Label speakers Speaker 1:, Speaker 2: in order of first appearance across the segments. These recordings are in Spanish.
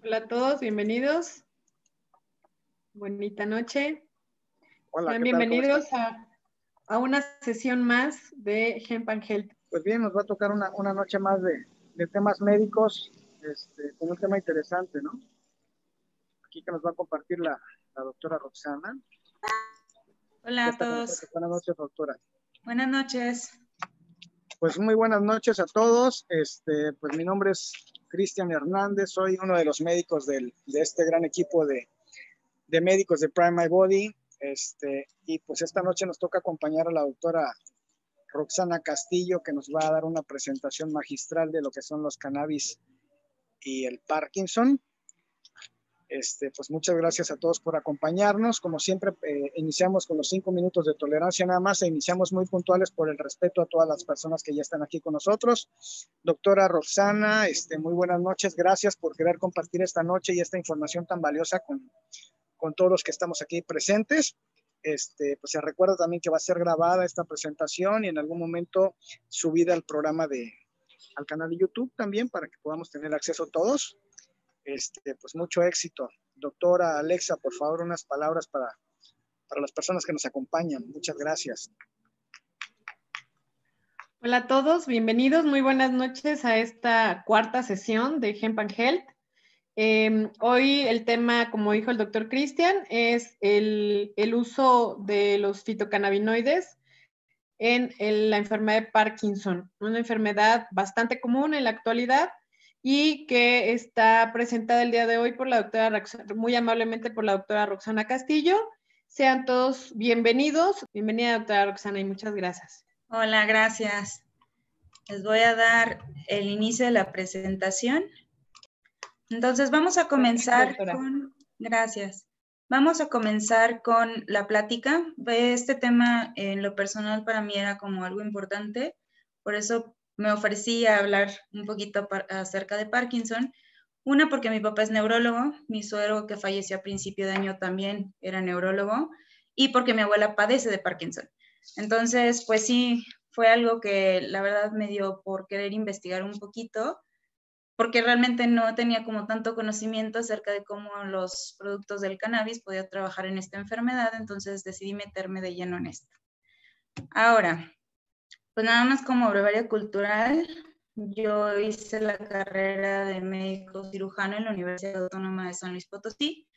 Speaker 1: Hola a todos, bienvenidos. Bonita noche.
Speaker 2: Hola,
Speaker 1: Sean
Speaker 2: ¿qué tal? ¿Cómo
Speaker 1: bienvenidos
Speaker 2: están?
Speaker 1: a una sesión más de Hemp and Health.
Speaker 2: Pues bien, nos va a tocar una noche más de temas médicos, con un tema interesante, ¿no? Aquí que nos va a compartir la doctora Roxana.
Speaker 3: Hola
Speaker 2: Ya
Speaker 3: a
Speaker 2: está con
Speaker 3: todos.
Speaker 2: nosotros. Buenas noches, doctora.
Speaker 3: Buenas noches.
Speaker 2: Pues muy buenas noches a todos. Pues mi nombre es Cristian Hernández, soy uno de los médicos de este gran equipo de médicos de Prime My Body. Y pues esta noche nos toca acompañar a la doctora Roxana Castillo, que nos va a dar una presentación magistral de lo que son los cannabis y el Parkinson. Pues muchas gracias a todos por acompañarnos. Como siempre, iniciamos con los 5 minutos de tolerancia nada más, e iniciamos muy puntuales por el respeto a todas las personas que ya están aquí con nosotros. Doctora Roxana, muy buenas noches. Gracias por querer compartir esta noche y esta información tan valiosa con todos los que estamos aquí presentes. Pues se recuerda también que va a ser grabada esta presentación y en algún momento subida al programa al canal de YouTube también para que podamos tener acceso todos. Pues mucho éxito. Doctora Alexa, por favor, unas palabras para las personas que nos acompañan. Muchas gracias.
Speaker 1: Hola a todos, bienvenidos. Muy buenas noches a esta cuarta sesión de Hemp and Health. Hoy el tema, como dijo el doctor Cristian, es el uso de los fitocannabinoides en la enfermedad de Parkinson, una enfermedad bastante común en la actualidad y que está presentada el día de hoy por la doctora, muy amablemente por la doctora Roxana Castillo. Sean todos bienvenidos. Bienvenida, doctora Roxana, y muchas gracias.
Speaker 3: Hola, gracias. Les voy a dar el inicio de la presentación. Entonces vamos a comenzar Gracias. Vamos a comenzar con la plática. Este tema en lo personal para mí era como algo importante, por eso me ofrecí a hablar un poquito acerca de Parkinson. Una, porque mi papá es neurólogo, mi suegro que falleció a principio de año también era neurólogo, y porque mi abuela padece de Parkinson. Entonces, pues sí, fue algo que la verdad me dio por querer investigar un poquito, porque realmente no tenía como tanto conocimiento acerca de cómo los productos del cannabis podían trabajar en esta enfermedad, entonces decidí meterme de lleno en esto. Ahora, pues nada más como brevario cultural, yo hice la carrera de médico cirujano en la Universidad Autónoma de San Luis Potosí,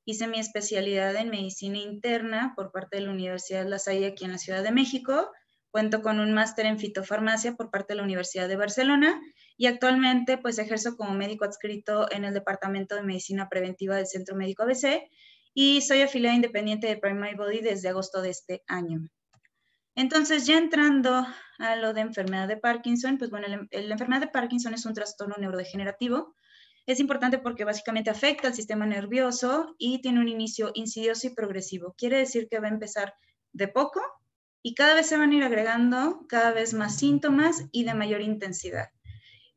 Speaker 3: hice mi especialidad en medicina interna por parte de la Universidad La Salle aquí en la Ciudad de México, cuento con un máster en fitofarmacia por parte de la Universidad de Barcelona y actualmente pues ejerzo como médico adscrito en el Departamento de Medicina Preventiva del Centro Médico ABC y soy afiliada independiente de Prime My Body desde agosto de este año. Entonces, ya entrando a lo de enfermedad de Parkinson, pues bueno, la enfermedad de Parkinson es un trastorno neurodegenerativo. Es importante porque básicamente afecta al sistema nervioso y tiene un inicio insidioso y progresivo. Quiere decir que va a empezar de poco y cada vez se van a ir agregando cada vez más síntomas y de mayor intensidad.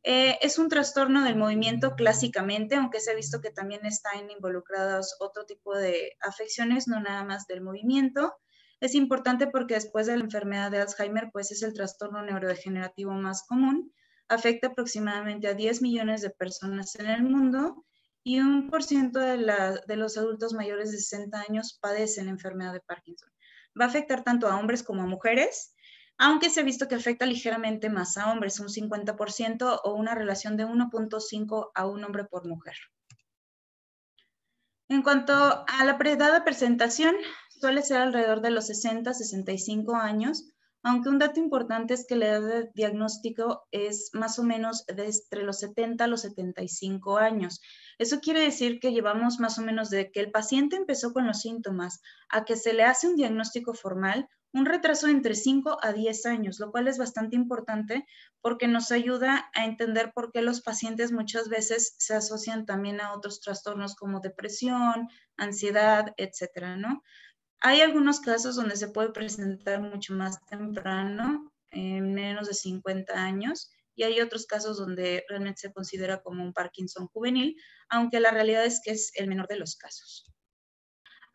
Speaker 3: Es un trastorno del movimiento clásicamente, aunque se ha visto que también están involucrados otro tipo de afecciones, no nada más del movimiento. Es importante porque después de la enfermedad de Alzheimer, pues es el trastorno neurodegenerativo más común. Afecta aproximadamente a 10 millones de personas en el mundo y 1% de los adultos mayores de 60 años padecen la enfermedad de Parkinson. Va a afectar tanto a hombres como a mujeres, aunque se ha visto que afecta ligeramente más a hombres, un 50% o una relación de 1.5 a un hombre por mujer. En cuanto a la edad de presentación, suele ser alrededor de los 60-65 años, aunque un dato importante es que la edad de diagnóstico es más o menos de entre los 70 a los 75 años. Eso quiere decir que llevamos más o menos de que el paciente empezó con los síntomas a que se le hace un diagnóstico formal, un retraso de entre 5 a 10 años, lo cual es bastante importante porque nos ayuda a entender por qué los pacientes muchas veces se asocian también a otros trastornos como depresión, ansiedad, etcétera, ¿no? Hay algunos casos donde se puede presentar mucho más temprano, en menos de 50 años, y hay otros casos donde realmente se considera como un Parkinson juvenil, aunque la realidad es que es el menor de los casos.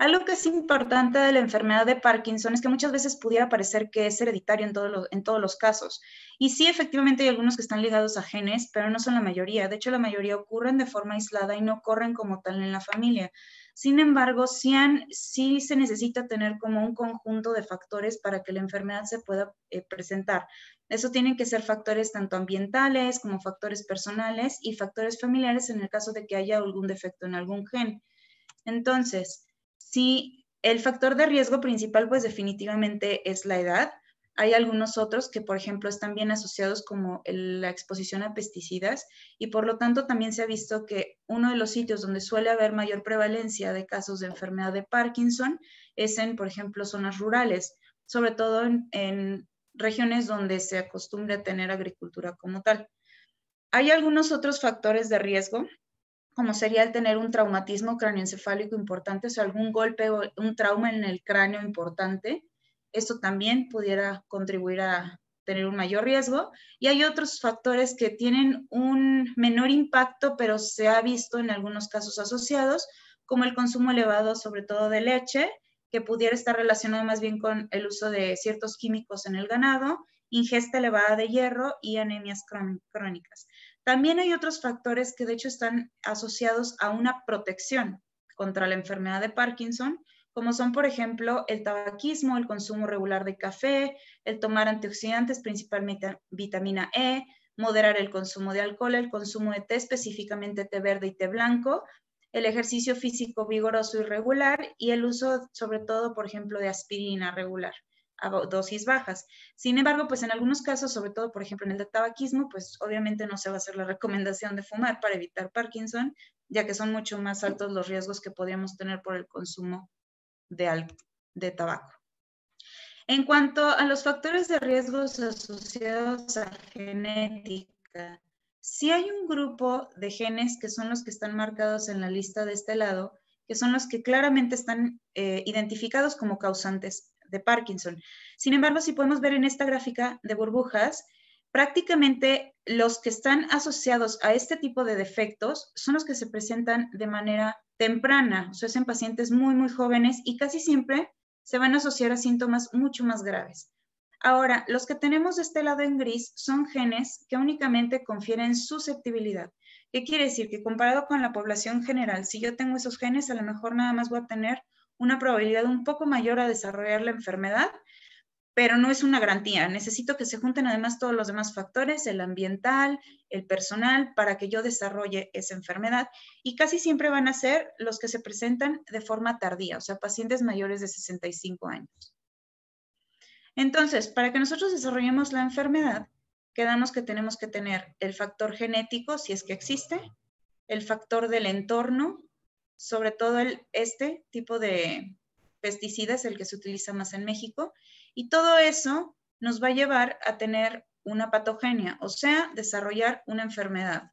Speaker 3: Algo que es importante de la enfermedad de Parkinson es que muchas veces pudiera parecer que es hereditario en todos los casos. Y sí, efectivamente hay algunos que están ligados a genes, pero no son la mayoría. De hecho, la mayoría ocurren de forma aislada y no corren como tal en la familia. Sin embargo, sí se necesita tener como un conjunto de factores para que la enfermedad se pueda presentar. Eso tienen que ser factores tanto ambientales como factores personales y factores familiares en el caso de que haya algún defecto en algún gen. Entonces, sí, el factor de riesgo principal, pues definitivamente es la edad. Hay algunos otros que, por ejemplo, están bien asociados como la exposición a pesticidas y por lo tanto también se ha visto que uno de los sitios donde suele haber mayor prevalencia de casos de enfermedad de Parkinson es en, por ejemplo, zonas rurales, sobre todo en regiones donde se acostumbra a tener agricultura como tal. Hay algunos otros factores de riesgo, como sería el tener un traumatismo cráneoencefálico importante, o sea, algún golpe o un trauma en el cráneo importante. Esto también pudiera contribuir a tener un mayor riesgo. Y hay otros factores que tienen un menor impacto, pero se ha visto en algunos casos asociados, como el consumo elevado, sobre todo de leche, que pudiera estar relacionado más bien con el uso de ciertos químicos en el ganado, ingesta elevada de hierro y anemias crónicas. También hay otros factores que de hecho están asociados a una protección contra la enfermedad de Parkinson, como son, por ejemplo, el tabaquismo, el consumo regular de café, el tomar antioxidantes, principalmente vitamina E, moderar el consumo de alcohol, el consumo de té, específicamente té verde y té blanco, el ejercicio físico vigoroso y regular y el uso, sobre todo, por ejemplo, de aspirina regular a dosis bajas. Sin embargo, pues en algunos casos, sobre todo, por ejemplo, en el de tabaquismo, pues obviamente no se va a hacer la recomendación de fumar para evitar Parkinson, ya que son mucho más altos los riesgos que podríamos tener por el consumo de tabaco. En cuanto a los factores de riesgos asociados a genética, sí hay un grupo de genes que son los que están marcados en la lista de este lado, que son los que claramente están identificados como causantes de Parkinson. Sin embargo, si podemos ver en esta gráfica de burbujas, prácticamente los que están asociados a este tipo de defectos son los que se presentan de manera temprana, o sea, es en pacientes muy, muy jóvenes y casi siempre se van a asociar a síntomas mucho más graves. Ahora, los que tenemos de este lado en gris son genes que únicamente confieren susceptibilidad. ¿Qué quiere decir? Que comparado con la población general, si yo tengo esos genes, a lo mejor nada más voy a tener una probabilidad un poco mayor a desarrollar la enfermedad, pero no es una garantía. Necesito que se junten además todos los demás factores, el ambiental, el personal, para que yo desarrolle esa enfermedad. Y casi siempre van a ser los que se presentan de forma tardía, o sea, pacientes mayores de 65 años. Entonces, para que nosotros desarrollemos la enfermedad, quedamos que tenemos que tener el factor genético, si es que existe, el factor del entorno, sobre todo este tipo de pesticidas, el que se utiliza más en México, y todo eso nos va a llevar a tener una patogenia, o sea, desarrollar una enfermedad.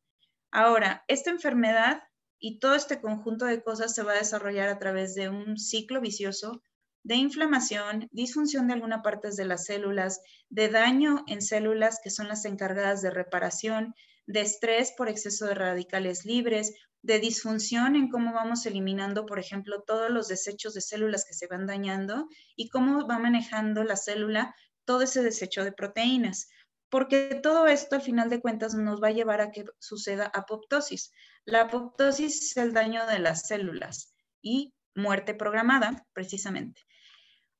Speaker 3: Ahora, esta enfermedad y todo este conjunto de cosas se va a desarrollar a través de un ciclo vicioso de inflamación, disfunción de alguna parte de las células, de daño en células que son las encargadas de reparación, de estrés por exceso de radicales libres, de disfunción en cómo vamos eliminando, por ejemplo, todos los desechos de células que se van dañando y cómo va manejando la célula todo ese desecho de proteínas. Porque todo esto, al final de cuentas, nos va a llevar a que suceda apoptosis. La apoptosis es el daño de las células y muerte programada, precisamente.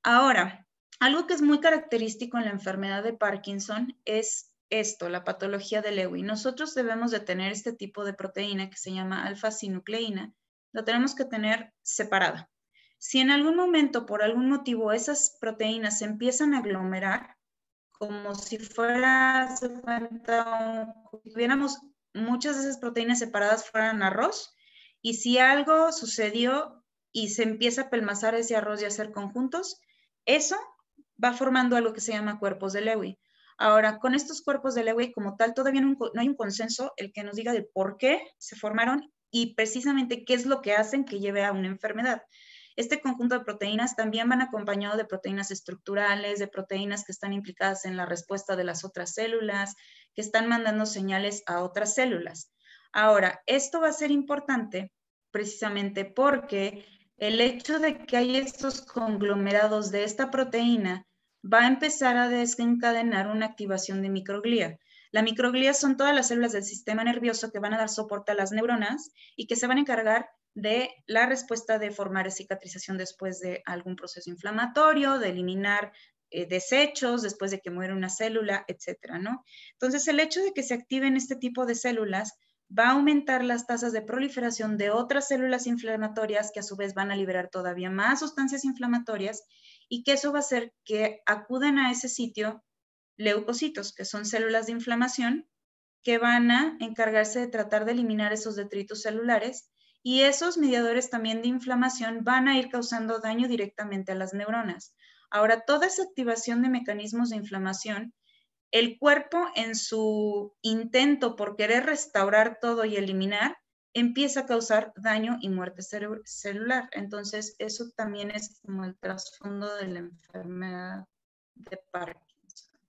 Speaker 3: Ahora, algo que es muy característico en la enfermedad de Parkinson es esto, la patología de Lewy. Nosotros debemos de tener este tipo de proteína que se llama alfa-sinucleína, lo tenemos que tener separada. Si en algún momento, por algún motivo, esas proteínas se empiezan a aglomerar, como si fuera, si tuviéramos muchas de esas proteínas separadas fueran arroz, y si algo sucedió y se empieza a pelmazar ese arroz y a hacer conjuntos, eso va formando algo que se llama cuerpos de Lewy. Ahora, con estos cuerpos de Lewy, como tal, todavía no hay un consenso el que nos diga de por qué se formaron y precisamente qué es lo que hacen que lleve a una enfermedad. Este conjunto de proteínas también van acompañado de proteínas estructurales, de proteínas que están implicadas en la respuesta de las otras células, que están mandando señales a otras células. Ahora, esto va a ser importante precisamente porque el hecho de que hay estos conglomerados de esta proteína va a empezar a desencadenar una activación de microglía. La microglía son todas las células del sistema nervioso que van a dar soporte a las neuronas y que se van a encargar de la respuesta de formar cicatrización después de algún proceso inflamatorio, de eliminar desechos después de que muere una célula, etcétera, ¿no? Entonces, el hecho de que se activen este tipo de células va a aumentar las tasas de proliferación de otras células inflamatorias que a su vez van a liberar todavía más sustancias inflamatorias y que eso va a hacer que acudan a ese sitio leucocitos, que son células de inflamación, que van a encargarse de tratar de eliminar esos detritos celulares y esos mediadores también de inflamación van a ir causando daño directamente a las neuronas. Ahora, toda esa activación de mecanismos de inflamación, el cuerpo en su intento por querer restaurar todo y eliminar, empieza a causar daño y muerte celular. Entonces, eso también es como el trasfondo de la enfermedad de Parkinson.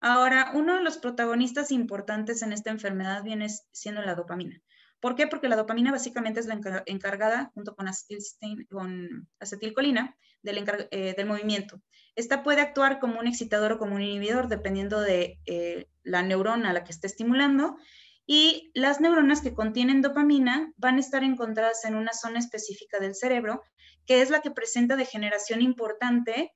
Speaker 3: Ahora, uno de los protagonistas importantes en esta enfermedad viene siendo la dopamina. ¿Por qué? Porque la dopamina básicamente es la encargada, junto con acetilcolina, del movimiento. Esta puede actuar como un excitador o como un inhibidor, dependiendo de la neurona a la que esté estimulando. Y las neuronas que contienen dopamina van a estar encontradas en una zona específica del cerebro, que es la que presenta degeneración importante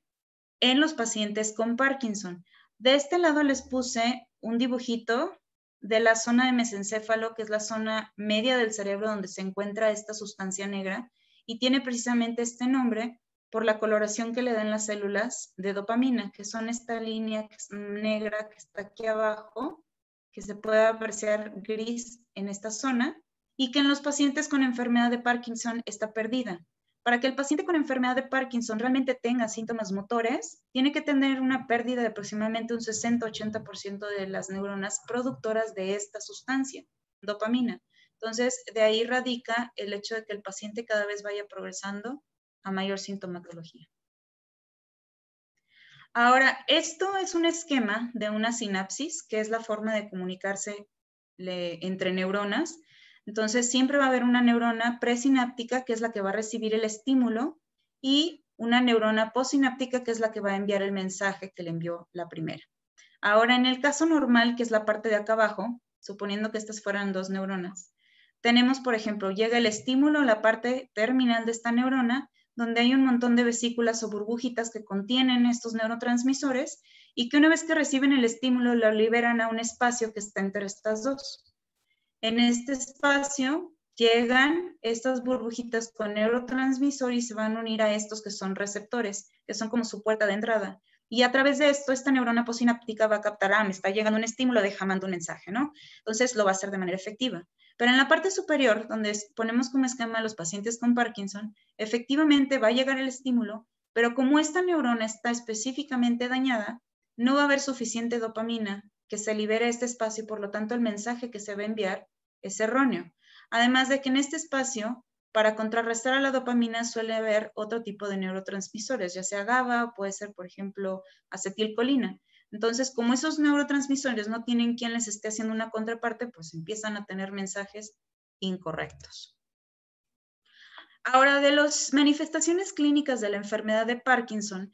Speaker 3: en los pacientes con Parkinson. De este lado les puse un dibujito de la zona de mesencéfalo, que es la zona media del cerebro donde se encuentra esta sustancia negra, y tiene precisamente este nombre por la coloración que le dan las células de dopamina, que son esta línea que es negra que está aquí abajo, que se puede apreciar gris en esta zona, y que en los pacientes con enfermedad de Parkinson está perdida. Para que el paciente con enfermedad de Parkinson realmente tenga síntomas motores, tiene que tener una pérdida de aproximadamente un 60-80% de las neuronas productoras de esta sustancia, dopamina. Entonces, de ahí radica el hecho de que el paciente cada vez vaya progresando a mayor sintomatología. Ahora, esto es un esquema de una sinapsis, que es la forma de comunicarse entre neuronas. Entonces, siempre va a haber una neurona presináptica, que es la que va a recibir el estímulo, y una neurona postsináptica, que es la que va a enviar el mensaje que le envió la primera. Ahora, en el caso normal, que es la parte de acá abajo, suponiendo que estas fueran dos neuronas, tenemos, por ejemplo, llega el estímulo a la parte terminal de esta neurona, donde hay un montón de vesículas o burbujitas que contienen estos neurotransmisores y que una vez que reciben el estímulo lo liberan a un espacio que está entre estas dos. En este espacio llegan estas burbujitas con neurotransmisor y se van a unir a estos que son receptores, que son como su puerta de entrada. Y a través de esto, esta neurona posináptica va a captar, me está llegando un estímulo, deja mando un mensaje, ¿no? Entonces lo va a hacer de manera efectiva. Pero en la parte superior, donde ponemos como esquema a los pacientes con Parkinson, efectivamente va a llegar el estímulo, pero como esta neurona está específicamente dañada, no va a haber suficiente dopamina que se libere este espacio y por lo tanto el mensaje que se va a enviar es erróneo. Además de que en este espacio, para contrarrestar a la dopamina suele haber otro tipo de neurotransmisores, ya sea GABA o puede ser, por ejemplo, acetilcolina. Entonces, como esos neurotransmisores no tienen quien les esté haciendo una contraparte, pues empiezan a tener mensajes incorrectos. Ahora, de las manifestaciones clínicas de la enfermedad de Parkinson,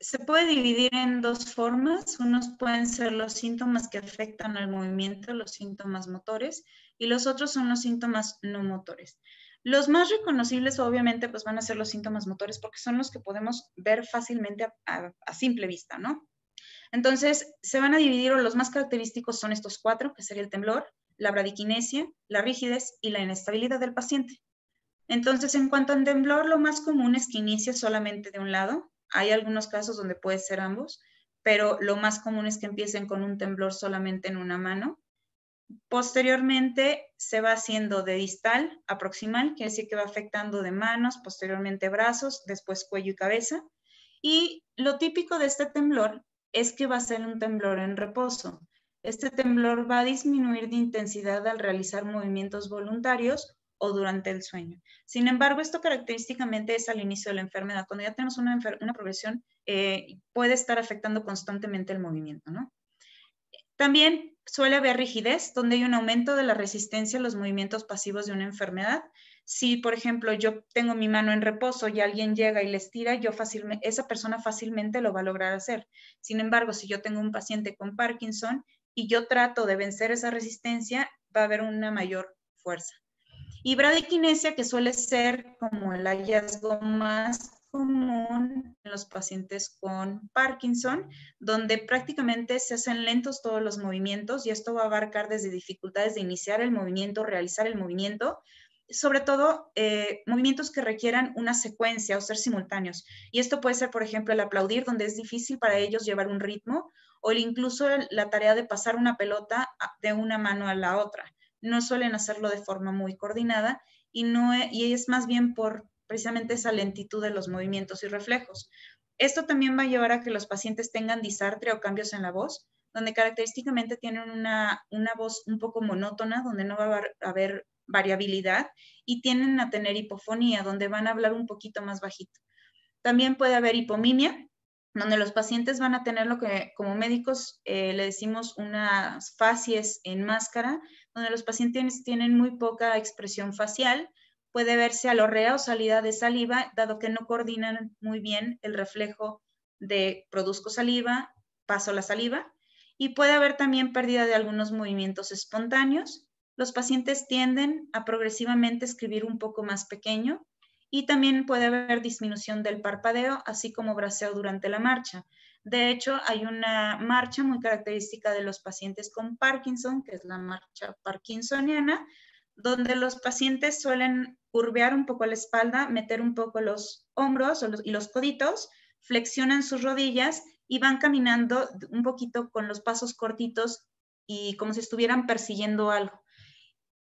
Speaker 3: se puede dividir en dos formas. Unos pueden ser los síntomas que afectan al movimiento, los síntomas motores, y los otros son los síntomas no motores. Los más reconocibles, obviamente, pues van a ser los síntomas motores porque son los que podemos ver fácilmente a simple vista, ¿no? Entonces, se van a dividir, o los más característicos son estos cuatro, que sería el temblor, la bradiquinesia, la rigidez y la inestabilidad del paciente. Entonces, en cuanto al temblor, lo más común es que inicie solamente de un lado. Hay algunos casos donde puede ser ambos, pero lo más común es que empiecen con un temblor solamente en una mano. Posteriormente se va haciendo de distal a proximal, quiere decir que va afectando de manos, posteriormente brazos, después cuello y cabeza. Y lo típico de este temblor es que va a ser un temblor en reposo. Este temblor va a disminuir de intensidad al realizar movimientos voluntarios o durante el sueño. Sin embargo, esto característicamente es al inicio de la enfermedad. Cuando ya tenemos una progresión, puede estar afectando constantemente el movimiento, ¿no? También suele haber rigidez, donde hay un aumento de la resistencia a los movimientos pasivos de una enfermedad. Si, por ejemplo, yo tengo mi mano en reposo y alguien llega y le estira, esa persona fácilmente lo va a lograr hacer. Sin embargo, si yo tengo un paciente con Parkinson y yo trato de vencer esa resistencia, va a haber una mayor fuerza. Y bradiquinesia, que suele ser como el hallazgo más común en los pacientes con Parkinson, donde prácticamente se hacen lentos todos los movimientos, y esto va a abarcar desde dificultades de iniciar el movimiento, realizar el movimiento, sobre todo movimientos que requieran una secuencia o ser simultáneos. Y esto puede ser, por ejemplo, el aplaudir, donde es difícil para ellos llevar un ritmo, o incluso la tarea de pasar una pelota de una mano a la otra. No suelen hacerlo de forma muy coordinada y es más bien por precisamente esa lentitud de los movimientos y reflejos. Esto también va a llevar a que los pacientes tengan disartria o cambios en la voz, donde característicamente tienen una voz un poco monótona, donde no va a haber variabilidad, y tienden a tener hipofonía, donde van a hablar un poquito más bajito. También puede haber hipomimia, donde los pacientes van a tener lo que como médicos le decimos unas facies en máscara, donde los pacientes tienen muy poca expresión facial. Puede verse alorrea o salida de saliva, dado que no coordinan muy bien el reflejo de produzco saliva, paso la saliva. Y puede haber también pérdida de algunos movimientos espontáneos. Los pacientes tienden a progresivamente escribir un poco más pequeño, y también puede haber disminución del parpadeo, así como braceo durante la marcha. De hecho, hay una marcha muy característica de los pacientes con Parkinson, que es la marcha parkinsoniana, donde los pacientes suelen curvear un poco la espalda, meter un poco los hombros y los coditos, flexionan sus rodillas y van caminando un poquito con los pasos cortitos y como si estuvieran persiguiendo algo.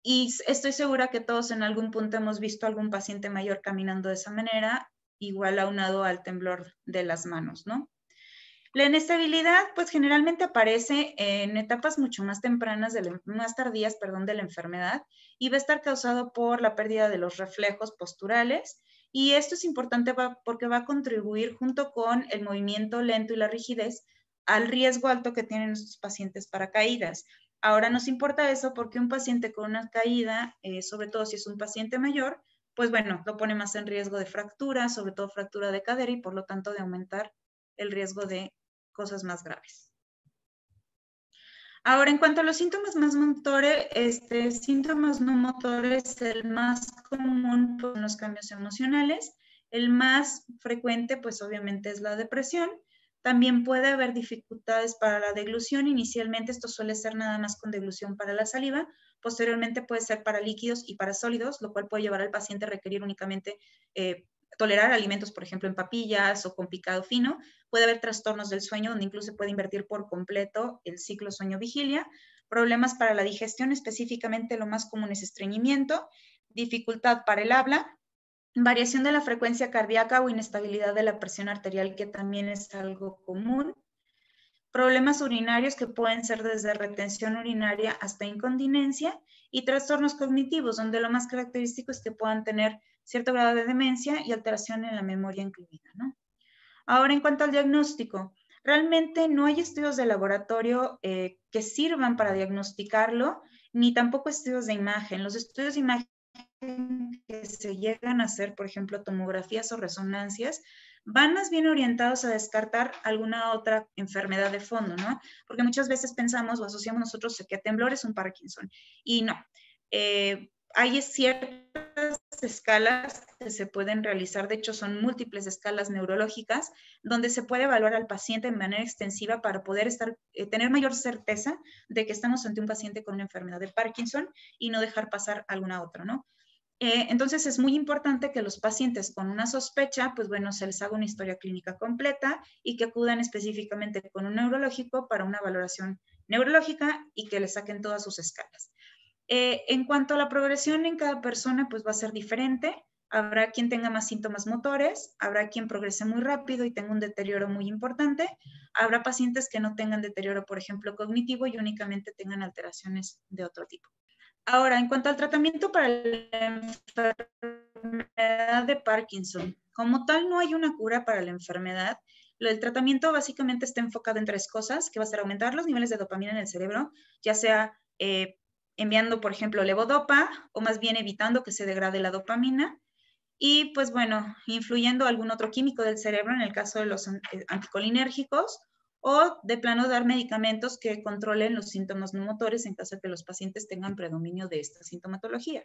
Speaker 3: Y estoy segura que todos en algún punto hemos visto a algún paciente mayor caminando de esa manera, igual aunado al temblor de las manos, ¿no? La inestabilidad, pues generalmente aparece en etapas mucho más tempranas, más tardías, de la enfermedad, y va a estar causado por la pérdida de los reflejos posturales. Y esto es importante porque va a contribuir junto con el movimiento lento y la rigidez al riesgo alto que tienen estos pacientes para caídas. Ahora nos importa eso porque un paciente con una caída, sobre todo si es un paciente mayor, pues bueno, lo pone más en riesgo de fractura, sobre todo fractura de cadera, y por lo tanto de aumentar el riesgo de cosas más graves. Ahora, en cuanto a los síntomas más motores, síntomas no motores, el más común son los cambios emocionales. El más frecuente, pues obviamente, es la depresión. También puede haber dificultades para la deglución. Inicialmente esto suele ser nada más con deglución para la saliva. Posteriormente puede ser para líquidos y para sólidos, lo cual puede llevar al paciente a requerir únicamente tolerar alimentos, por ejemplo, en papillas o con picado fino. Puede haber trastornos del sueño, donde incluso se puede invertir por completo el ciclo sueño-vigilia. Problemas para la digestión, específicamente lo más común es estreñimiento, dificultad para el habla, variación de la frecuencia cardíaca o inestabilidad de la presión arterial, que también es algo común. Problemas urinarios, que pueden ser desde retención urinaria hasta incontinencia, y trastornos cognitivos, donde lo más característico es que puedan tener cierto grado de demencia y alteración en la memoria incluida, ¿no? Ahora, en cuanto al diagnóstico, realmente no hay estudios de laboratorio que sirvan para diagnosticarlo, ni tampoco estudios de imagen. Los estudios de imagen que se llegan a hacer, por ejemplo, tomografías o resonancias, van más bien orientados a descartar alguna otra enfermedad de fondo, ¿no? Porque muchas veces pensamos o asociamos nosotros que temblor es un Parkinson, y no. Hay ciertas escalas que se pueden realizar, de hecho son múltiples escalas neurológicas, donde se puede evaluar al paciente de manera extensiva para poder tener mayor certeza de que estamos ante un paciente con una enfermedad de Parkinson y no dejar pasar alguna otra, ¿no? Entonces es muy importante que los pacientes con una sospecha, pues bueno, se les haga una historia clínica completa y que acudan específicamente con un neurológico para una valoración neurológica y que le saquen todas sus escalas. En cuanto a la progresión en cada persona, pues va a ser diferente. Habrá quien tenga más síntomas motores, habrá quien progrese muy rápido y tenga un deterioro muy importante. Habrá pacientes que no tengan deterioro, por ejemplo, cognitivo, y únicamente tengan alteraciones de otro tipo. Ahora, en cuanto al tratamiento para la enfermedad de Parkinson, como tal no hay una cura para la enfermedad. El tratamiento básicamente está enfocado en 3 cosas, que va a ser aumentar los niveles de dopamina en el cerebro, ya sea enviando, por ejemplo, levodopa, o más bien evitando que se degrade la dopamina, y pues bueno, influyendo algún otro químico del cerebro, en el caso de los anticolinérgicos, o de plano dar medicamentos que controlen los síntomas no motores en caso de que los pacientes tengan predominio de esta sintomatología.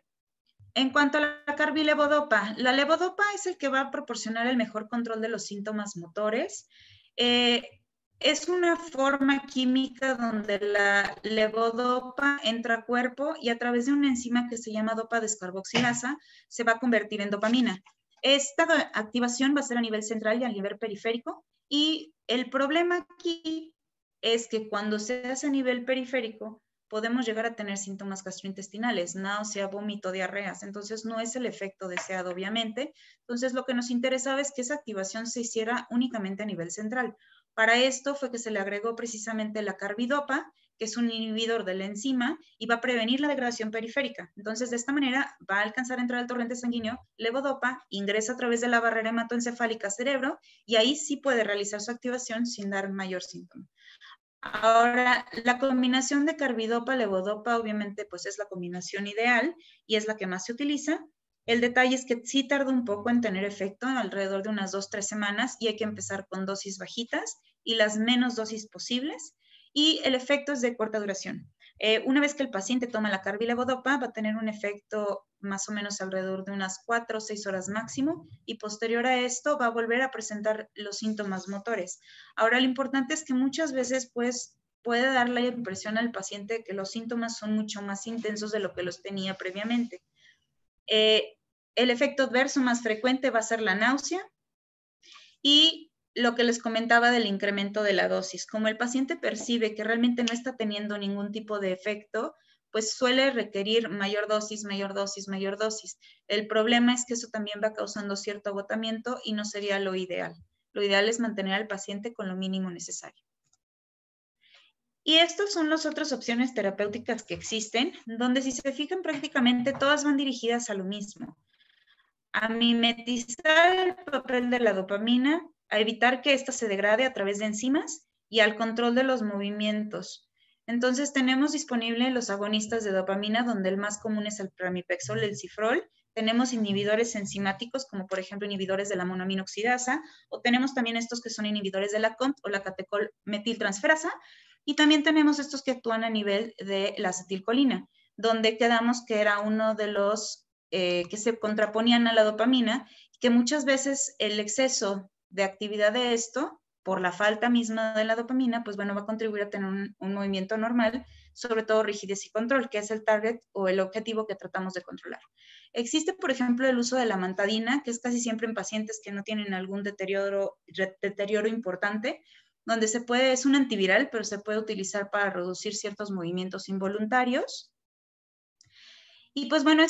Speaker 3: En cuanto a la carbilevodopa, la levodopa es el que va a proporcionar el mejor control de los síntomas motores. Es una forma química donde la levodopa entra a cuerpo y a través de una enzima que se llama dopa descarboxilasa se va a convertir en dopamina. Esta activación va a ser a nivel central y a nivel periférico, y el problema aquí es que cuando se hace a nivel periférico podemos llegar a tener síntomas gastrointestinales, náusea, vómito, diarreas. Entonces no es el efecto deseado, obviamente. Entonces lo que nos interesaba es que esa activación se hiciera únicamente a nivel central. Para esto fue que se le agregó precisamente la carbidopa, que es un inhibidor de la enzima y va a prevenir la degradación periférica. Entonces, de esta manera va a alcanzar a entrar al torrente sanguíneo, levodopa, ingresa a través de la barrera hematoencefálica cerebro y ahí sí puede realizar su activación sin dar mayor síntoma. Ahora, la combinación de carbidopa, levodopa, obviamente, pues es la combinación ideal y es la que más se utiliza. El detalle es que sí tarda un poco en tener efecto, alrededor de unas 2-3 semanas, y hay que empezar con dosis bajitas y las menos dosis posibles, y el efecto es de corta duración. Una vez que el paciente toma la carbilevodopa, va a tener un efecto más o menos alrededor de unas 4 o 6 horas máximo, y posterior a esto va a volver a presentar los síntomas motores. Ahora, lo importante es que muchas veces pues puede dar la impresión al paciente que los síntomas son mucho más intensos de lo que los tenía previamente. El efecto adverso más frecuente va a ser la náusea y lo que les comentaba del incremento de la dosis. Como el paciente percibe que realmente no está teniendo ningún tipo de efecto, pues suele requerir mayor dosis, mayor dosis, mayor dosis. El problema es que eso también va causando cierto agotamiento y no sería lo ideal. Lo ideal es mantener al paciente con lo mínimo necesario. Y estas son las otras opciones terapéuticas que existen, donde si se fijan prácticamente todas van dirigidas a lo mismo. A mimetizar el papel de la dopamina, a evitar que ésta se degrade a través de enzimas y al control de los movimientos. Entonces tenemos disponibles los agonistas de dopamina, donde el más común es el pramipexol, el cifrol. Tenemos inhibidores enzimáticos, como por ejemplo inhibidores de la monoaminoxidasa, o tenemos también estos que son inhibidores de la COMT o la catecol-metiltransferasa, y también tenemos estos que actúan a nivel de la acetilcolina, donde quedamos que era uno de los que se contraponían a la dopamina, que muchas veces el exceso de actividad de esto, por la falta misma de la dopamina, pues bueno, va a contribuir a tener un movimiento normal, sobre todo rigidez y control, que es el target o el objetivo que tratamos de controlar. Existe, por ejemplo, el uso de la amantadina, que es casi siempre en pacientes que no tienen algún deterioro importante, donde es un antiviral, pero se puede utilizar para reducir ciertos movimientos involuntarios. Y pues bueno,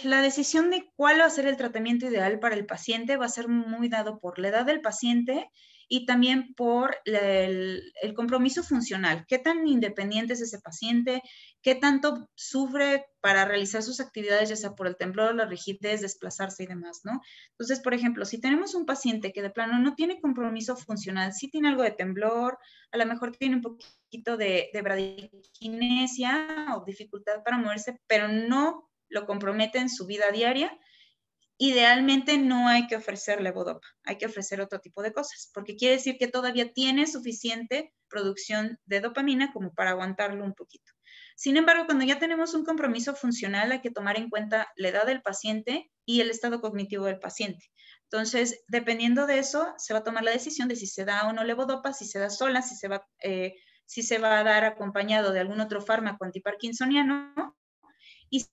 Speaker 3: la decisión de cuál va a ser el tratamiento ideal para el paciente va a ser muy dado por la edad del paciente y también por el compromiso funcional. ¿Qué tan independiente es ese paciente? ¿Qué tanto sufre para realizar sus actividades, ya sea por el temblor, la rigidez, desplazarse y demás, ¿no? Entonces, por ejemplo, si tenemos un paciente que de plano no tiene compromiso funcional, sí tiene algo de temblor, a lo mejor tiene un poquito de bradiquinesia o dificultad para moverse, pero no lo compromete en su vida diaria, idealmente no hay que ofrecer levodopa, hay que ofrecer otro tipo de cosas, porque quiere decir que todavía tiene suficiente producción de dopamina como para aguantarlo un poquito. Sin embargo, cuando ya tenemos un compromiso funcional, hay que tomar en cuenta la edad del paciente y el estado cognitivo del paciente. Entonces, dependiendo de eso, se va a tomar la decisión de si se da o no levodopa, si se da sola, si se va a dar acompañado de algún otro fármaco antiparkinsoniano, y si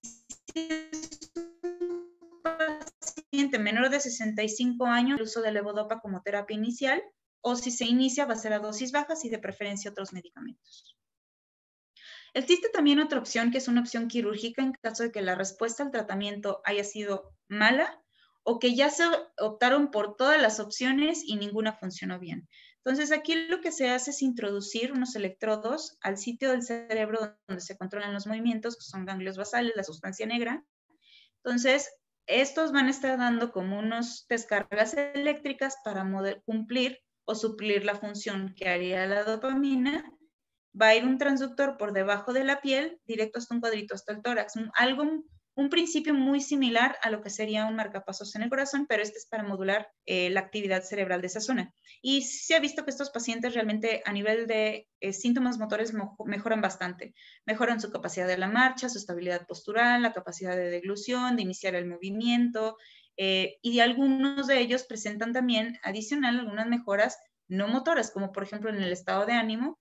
Speaker 3: es un paciente menor de 65 años, el uso de levodopa como terapia inicial, o si se inicia va a ser a dosis bajas y de preferencia otros medicamentos. Existe también otra opción, que es una opción quirúrgica en caso de que la respuesta al tratamiento haya sido mala o que ya se optaron por todas las opciones y ninguna funcionó bien. Entonces, aquí lo que se hace es introducir unos electrodos al sitio del cerebro donde se controlan los movimientos, que son ganglios basales, la sustancia negra. Entonces, estos van a estar dando como unas descargas eléctricas para cumplir o suplir la función que haría la dopamina, va a ir un transductor por debajo de la piel, directo hasta un cuadrito, hasta el tórax. Un principio muy similar a lo que sería un marcapasos en el corazón, pero este es para modular la actividad cerebral de esa zona. Y se ha visto que estos pacientes realmente a nivel de síntomas motores mejoran bastante. Mejoran su capacidad de la marcha, su estabilidad postural, la capacidad de deglución, de iniciar el movimiento, y algunos de ellos presentan también adicional algunas mejoras no motoras, como por ejemplo en el estado de ánimo,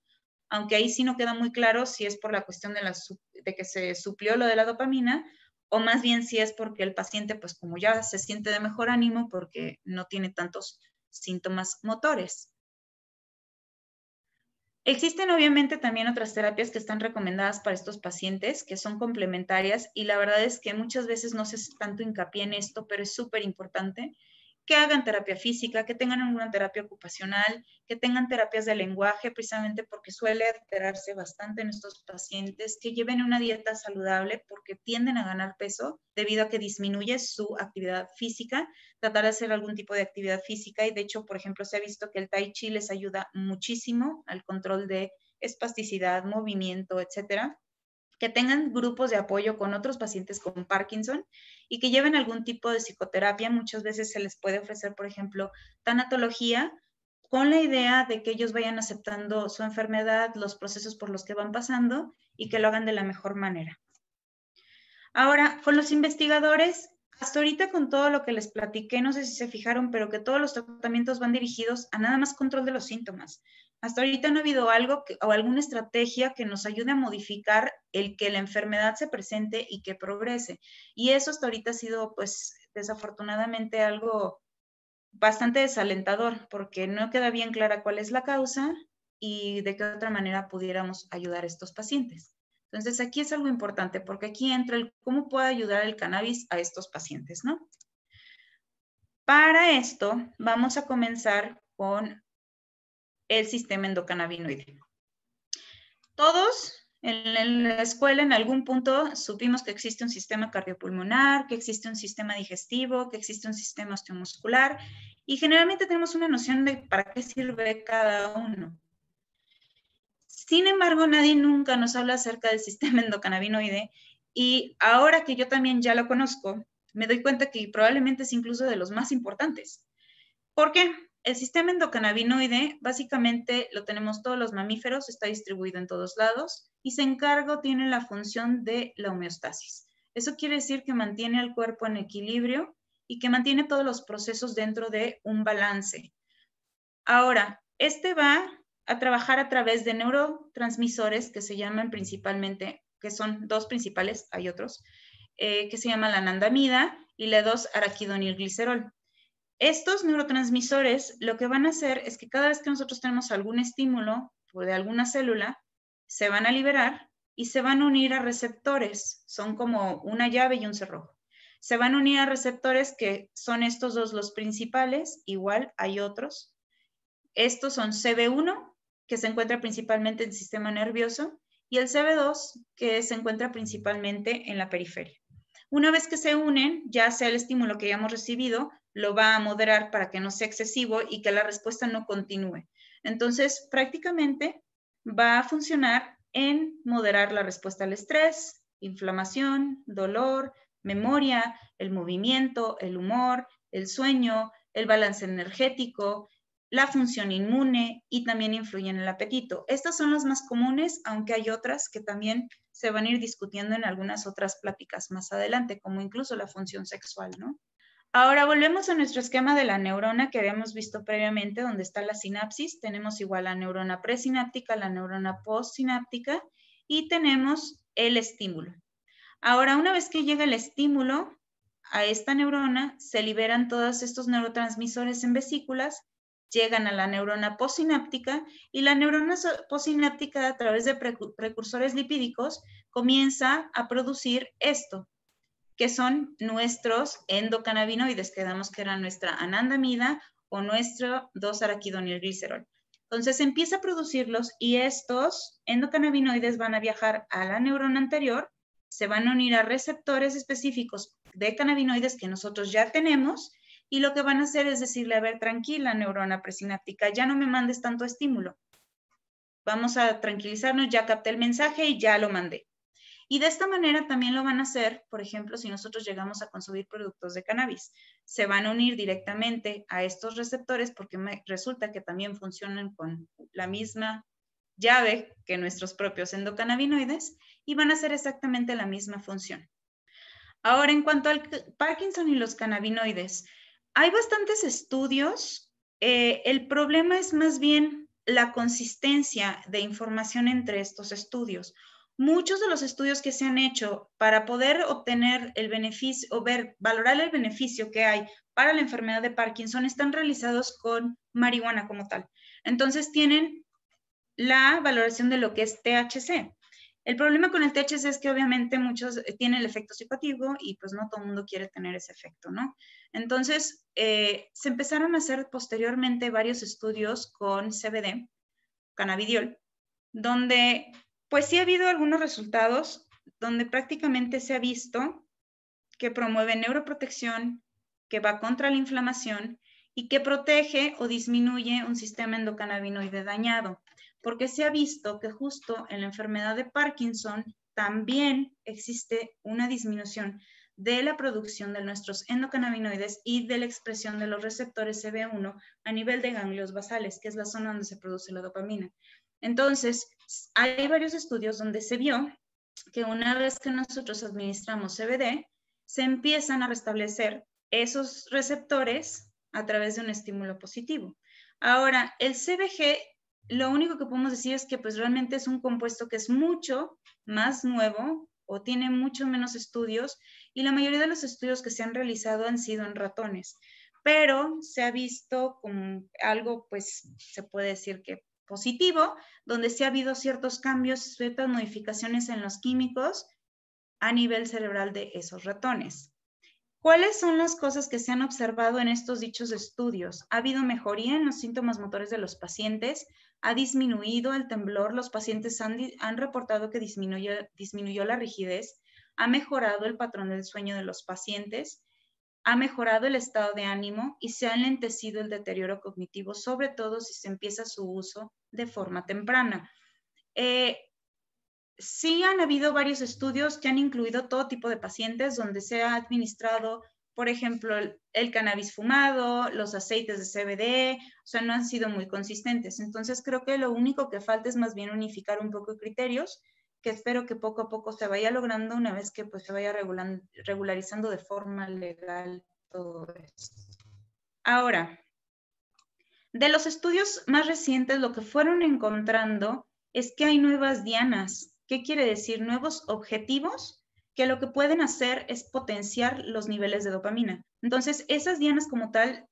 Speaker 3: aunque ahí sí no queda muy claro si es por la cuestión de que se suplió lo de la dopamina, o más bien si es porque el paciente, pues como ya se siente de mejor ánimo, porque no tiene tantos síntomas motores. Existen obviamente también otras terapias que están recomendadas para estos pacientes, que son complementarias, y la verdad es que muchas veces no se hace tanto hincapié en esto, pero es súper importante que hagan terapia física, que tengan alguna terapia ocupacional, que tengan terapias de lenguaje, precisamente porque suele alterarse bastante en estos pacientes, que lleven una dieta saludable porque tienden a ganar peso debido a que disminuye su actividad física, tratar de hacer algún tipo de actividad física, y de hecho, por ejemplo, se ha visto que el Tai Chi les ayuda muchísimo al control de espasticidad, movimiento, etcétera. Que tengan grupos de apoyo con otros pacientes con Parkinson y que lleven algún tipo de psicoterapia. Muchas veces se les puede ofrecer, por ejemplo, tanatología, con la idea de que ellos vayan aceptando su enfermedad, los procesos por los que van pasando y que lo hagan de la mejor manera. Ahora, con los investigadores, hasta ahorita con todo lo que les platiqué, no sé si se fijaron, pero que todos los tratamientos van dirigidos a nada más control de los síntomas. Hasta ahorita no ha habido algo o alguna estrategia que nos ayude a modificar el que la enfermedad se presente y que progrese. Y eso hasta ahorita ha sido, pues, desafortunadamente algo bastante desalentador, porque no queda bien clara cuál es la causa y de qué otra manera pudiéramos ayudar a estos pacientes. Entonces, aquí es algo importante, porque aquí entra el cómo puede ayudar el cannabis a estos pacientes, ¿no? Para esto, vamos a comenzar con el sistema endocannabinoide. Todos en la escuela en algún punto supimos que existe un sistema cardiopulmonar, que existe un sistema digestivo, que existe un sistema osteomuscular, y generalmente tenemos una noción de para qué sirve cada uno. Sin embargo, nadie nunca nos habla acerca del sistema endocannabinoide, y ahora que yo también ya lo conozco, me doy cuenta que probablemente es incluso de los más importantes. ¿Por qué? El sistema endocannabinoide básicamente lo tenemos todos los mamíferos, está distribuido en todos lados y se encarga, tiene la función de la homeostasis. Eso quiere decir que mantiene al cuerpo en equilibrio y que mantiene todos los procesos dentro de un balance. Ahora, este va a trabajar a través de neurotransmisores que se llaman principalmente, que son dos principales, hay otros, que se llama la anandamida y la 2-araquidonilglicerol. Estos neurotransmisores lo que van a hacer es que cada vez que nosotros tenemos algún estímulo de alguna célula, se van a liberar y se van a unir a receptores. Son como una llave y un cerrojo. Se van a unir a receptores que son estos dos los principales, igual hay otros. Estos son CB1, que se encuentra principalmente en el sistema nervioso, y el CB2, que se encuentra principalmente en la periferia. Una vez que se unen, ya sea el estímulo que hayamos recibido, lo va a moderar para que no sea excesivo y que la respuesta no continúe. Entonces, prácticamente va a funcionar en moderar la respuesta al estrés, inflamación, dolor, memoria, el movimiento, el humor, el sueño, el balance energético, la función inmune y también influye en el apetito. Estas son las más comunes, aunque hay otras que también se van a ir discutiendo en algunas otras pláticas más adelante, como incluso la función sexual, ¿no? Ahora volvemos a nuestro esquema de la neurona que habíamos visto previamente, donde está la sinapsis. Tenemos igual la neurona presináptica, la neurona postsináptica y tenemos el estímulo. Ahora, una vez que llega el estímulo a esta neurona, se liberan todos estos neurotransmisores en vesículas, llegan a la neurona postsináptica y la neurona postsináptica a través de precursores lipídicos comienza a producir esto, que son nuestros endocannabinoides, que damos que era nuestra anandamida o nuestro 2-araquidonilglicerol. Entonces empieza a producirlos y estos endocannabinoides van a viajar a la neurona anterior, se van a unir a receptores específicos de cannabinoides que nosotros ya tenemos y lo que van a hacer es decirle, a ver, tranquila neurona presináptica, ya no me mandes tanto estímulo. Vamos a tranquilizarnos, ya capté el mensaje y ya lo mandé. Y de esta manera también lo van a hacer, por ejemplo, si nosotros llegamos a consumir productos de cannabis. Se van a unir directamente a estos receptores porque resulta que también funcionan con la misma llave que nuestros propios endocannabinoides y van a hacer exactamente la misma función. Ahora, en cuanto al Parkinson y los cannabinoides, hay bastantes estudios. El problema es más bien la consistencia de información entre estos estudios. Muchos de los estudios que se han hecho para poder obtener el beneficio o valorar el beneficio que hay para la enfermedad de Parkinson están realizados con marihuana como tal. Entonces tienen la valoración de lo que es THC. El problema con el THC es que obviamente muchos tienen el efecto psicoactivo y pues no todo el mundo quiere tener ese efecto, ¿no? Entonces se empezaron a hacer posteriormente varios estudios con CBD, cannabidiol, donde pues sí ha habido algunos resultados donde prácticamente se ha visto que promueve neuroprotección, que va contra la inflamación y que protege o disminuye un sistema endocannabinoide dañado, porque se ha visto que justo en la enfermedad de Parkinson también existe una disminución de la producción de nuestros endocannabinoides y de la expresión de los receptores CB1 a nivel de ganglios basales, que es la zona donde se produce la dopamina. Entonces, hay varios estudios donde se vio que una vez que nosotros administramos CBD, se empiezan a restablecer esos receptores a través de un estímulo positivo. Ahora, el CBG, lo único que podemos decir es que pues realmente es un compuesto que es mucho más nuevo o tiene mucho menos estudios y la mayoría de los estudios que se han realizado han sido en ratones, pero se ha visto como algo, pues se puede decir que positivo, donde sí ha habido ciertos cambios, ciertas modificaciones en los químicos a nivel cerebral de esos ratones. ¿Cuáles son las cosas que se han observado en estos dichos estudios? Ha habido mejoría en los síntomas motores de los pacientes, ha disminuido el temblor, los pacientes han reportado que disminuyó la rigidez, ha mejorado el patrón del sueño de los pacientes, ha mejorado el estado de ánimo y se ha enlentecido el deterioro cognitivo, sobre todo si se empieza su uso de forma temprana. Sí han habido varios estudios que han incluido todo tipo de pacientes donde se ha administrado, por ejemplo, el cannabis fumado, los aceites de CBD, o sea, no han sido muy consistentes. Entonces, creo que lo único que falta es más bien unificar un poco criterios, que espero que poco a poco se vaya logrando una vez que pues, se vaya regularizando de forma legal todo esto. Ahora, de los estudios más recientes, lo que fueron encontrando es que hay nuevas dianas. ¿Qué quiere decir? Nuevos objetivos que lo que pueden hacer es potenciar los niveles de dopamina. Entonces, esas dianas como tal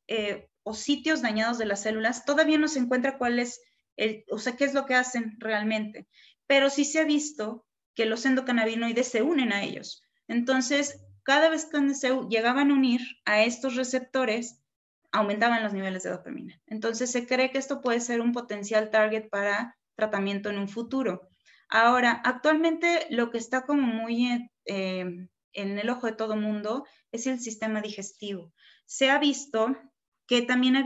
Speaker 3: o sitios dañados de las células, todavía no se encuentra cuál es qué es lo que hacen realmente. Pero sí se ha visto que los endocannabinoides se unen a ellos. Entonces, cada vez que se llegaban a unir a estos receptores, aumentaban los niveles de dopamina. Entonces, se cree que esto puede ser un potencial target para tratamiento en un futuro. Ahora, actualmente lo que está como muy en el ojo de todo mundo es el sistema digestivo. Se ha visto que también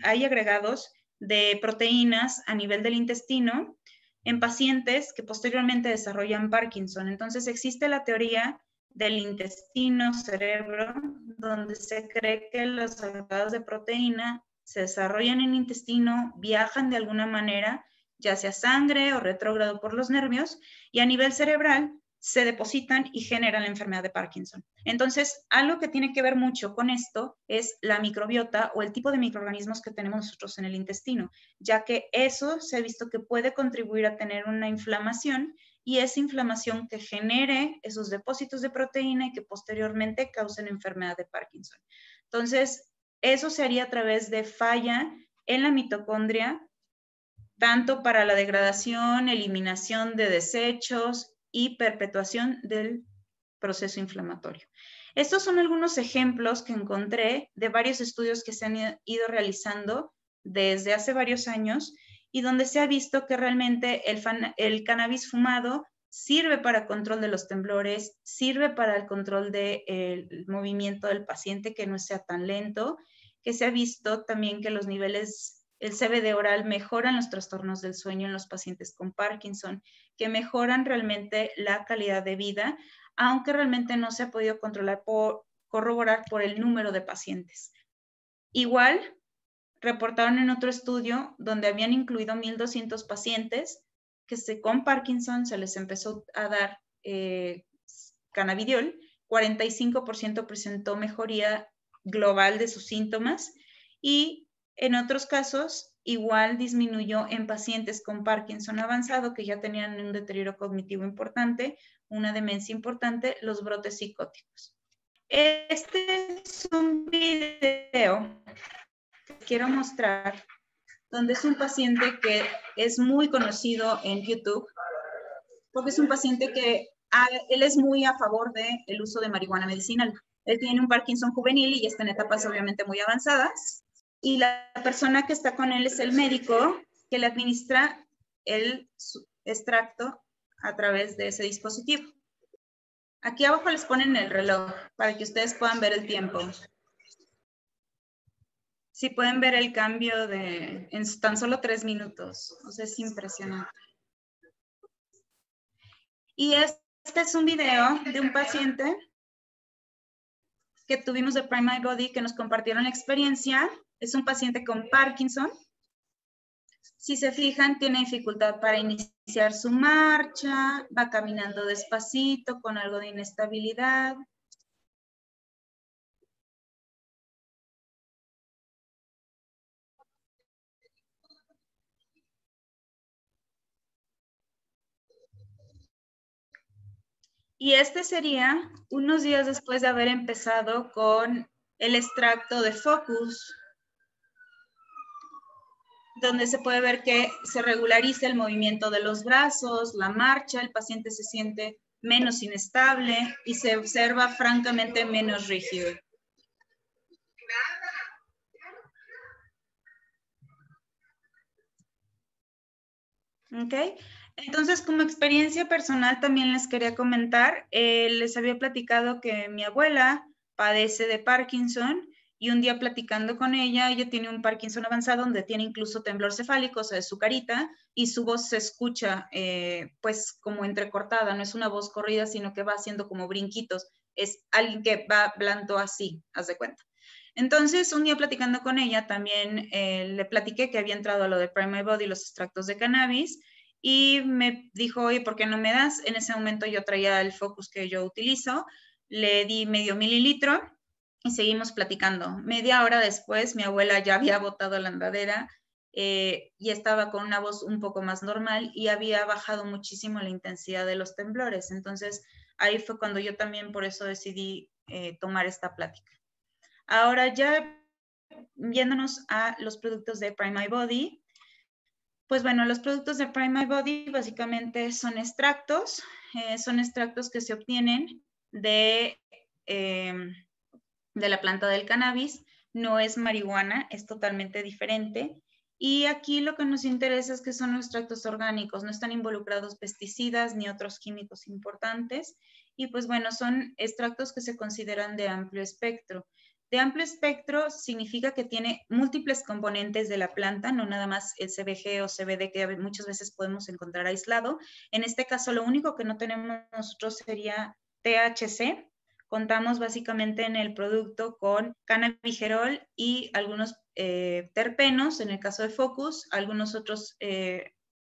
Speaker 3: hay agregados de proteínas a nivel del intestino en pacientes que posteriormente desarrollan Parkinson. Entonces, existe la teoría del intestino-cerebro, donde se cree que los agregados de proteína se desarrollan en el intestino, viajan de alguna manera, ya sea sangre o retrógrado por los nervios, y a nivel cerebral se depositan y generan la enfermedad de Parkinson. Entonces, algo que tiene que ver mucho con esto es la microbiota o el tipo de microorganismos que tenemos nosotros en el intestino, ya que eso se ha visto que puede contribuir a tener una inflamación y esa inflamación que genere esos depósitos de proteína y que posteriormente causen enfermedad de Parkinson. Entonces, eso se haría a través de falla en la mitocondria, tanto para la degradación, eliminación de desechos y perpetuación del proceso inflamatorio. Estos son algunos ejemplos que encontré de varios estudios que se han ido realizando desde hace varios años y donde se ha visto que realmente el cannabis fumado sirve para control de los temblores, sirve para el control del movimiento del paciente, que no sea tan lento, que se ha visto también que los niveles, el CBD oral mejoran los trastornos del sueño en los pacientes con Parkinson, que mejoran realmente la calidad de vida, aunque realmente no se ha podido corroborar por el número de pacientes. Igual, reportaron en otro estudio donde habían incluido 1,200 pacientes que con Parkinson se les empezó a dar cannabidiol, 45% presentó mejoría global de sus síntomas y en otros casos igual disminuyó en pacientes con Parkinson avanzado que ya tenían un deterioro cognitivo importante, una demencia importante, los brotes psicóticos. Este es un video que quiero mostrar donde es un paciente que es muy conocido en YouTube porque es un paciente que él es muy a favor del uso de marihuana medicinal. Él tiene un Parkinson juvenil y está en etapas obviamente muy avanzadas. Y la persona que está con él es el médico que le administra el extracto a través de ese dispositivo. Aquí abajo les ponen el reloj para que ustedes puedan ver el tiempo. Sí pueden ver el cambio en tan solo 3 minutos. O sea, es impresionante. Y este es un video de un paciente que tuvimos de Prime My Body que nos compartieron la experiencia. Es un paciente con Parkinson. Si se fijan, tiene dificultad para iniciar su marcha, va caminando despacito, con algo de inestabilidad. Y este sería unos días después de haber empezado con el extracto de Focus, donde se puede ver que se regulariza el movimiento de los brazos, la marcha, el paciente se siente menos inestable y se observa francamente menos rígido. ¿Ok? Entonces, como experiencia personal también les quería comentar, les había platicado que mi abuela padece de Parkinson y un día platicando con ella tiene un Parkinson avanzado donde tiene incluso temblor cefálico, o sea, de su carita, y su voz se escucha pues como entrecortada, no es una voz corrida, sino que va haciendo como brinquitos, es alguien que va hablando así, haz de cuenta. Entonces, un día platicando con ella, también le platiqué que había entrado a lo de Prime My Body, los extractos de cannabis, y me dijo, oye, ¿por qué no me das? En ese momento yo traía el Focus que yo utilizo, le di medio mililitro y seguimos platicando. Media hora después, mi abuela ya había botado la andadera y estaba con una voz un poco más normal y había bajado muchísimo la intensidad de los temblores. Entonces, ahí fue cuando yo también por eso decidí tomar esta plática. Ahora ya viéndonos a los productos de Prime My Body, pues bueno, los productos de Prime My Body básicamente son extractos que se obtienen de la planta del cannabis, no es marihuana, es totalmente diferente. Y aquí lo que nos interesa es que son extractos orgánicos, no están involucrados pesticidas ni otros químicos importantes. Y pues bueno, son extractos que se consideran de amplio espectro. De amplio espectro significa que tiene múltiples componentes de la planta, no nada más el CBG o CBD que muchas veces podemos encontrar aislado. En este caso, lo único que no tenemos nosotros sería THC. Contamos básicamente en el producto con cannabigerol y algunos terpenos, en el caso de Focus, algunos otros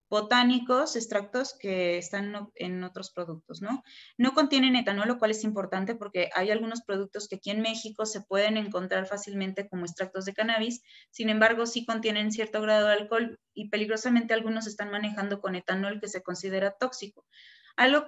Speaker 3: botánicos, extractos que están en otros productos, ¿no? No contienen etanol, lo cual es importante porque hay algunos productos que aquí en México se pueden encontrar fácilmente como extractos de cannabis, sin embargo, sí contienen cierto grado de alcohol y peligrosamente algunos están manejando con etanol que se considera tóxico. Algo